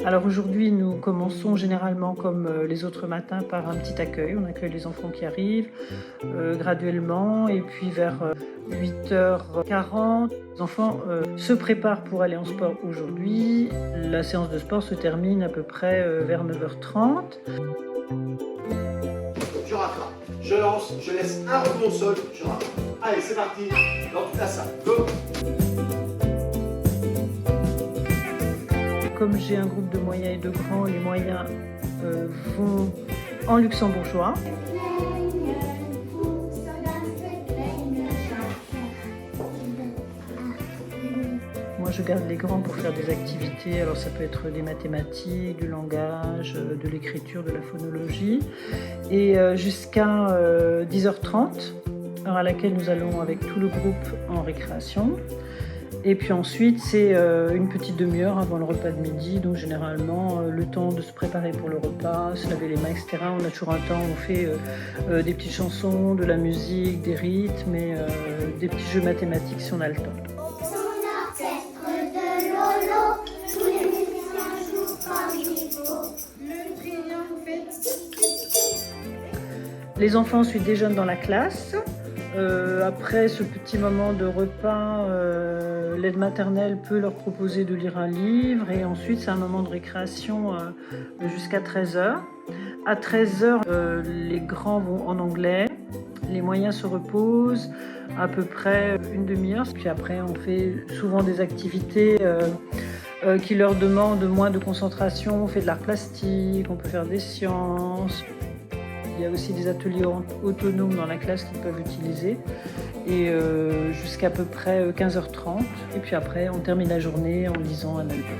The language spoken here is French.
Alors aujourd'hui, nous commençons généralement comme les autres matins par un petit accueil. On accueille les enfants qui arrivent graduellement et puis vers 8h40, les enfants se préparent pour aller en sport aujourd'hui. La séance de sport se termine à peu près vers 9h30. Je rattrape, je lance, je laisse un rebond au sol, je rattrape. Allez, c'est parti, dans toute la salle, go! Comme j'ai un groupe de moyens et de grands, les moyens vont en luxembourgeois. Moi, je garde les grands pour faire des activités. Alors, ça peut être des mathématiques, du langage, de l'écriture, de la phonologie. Et jusqu'à 10h30, heure à laquelle nous allons avec tout le groupe en récréation. Et puis ensuite, c'est une petite demi-heure avant le repas de midi. Donc, généralement, le temps de se préparer pour le repas, se laver les mains, etc. On a toujours un temps où on fait des petites chansons, de la musique, des rythmes et des petits jeux mathématiques si on a le temps. Les enfants ensuite déjeunent dans la classe. Après ce petit moment de repas, l'aide maternelle peut leur proposer de lire un livre et ensuite c'est un moment de récréation jusqu'à 13h. À 13h, les grands vont en anglais, les moyens se reposent à peu près une demi-heure. Puis après, on fait souvent des activités qui leur demandent moins de concentration. On fait de l'art plastique, on peut faire des sciences. Il y a aussi des ateliers autonomes dans la classe qu'ils peuvent utiliser et jusqu'à peu près 15h30. Et puis après, on termine la journée en lisant un album.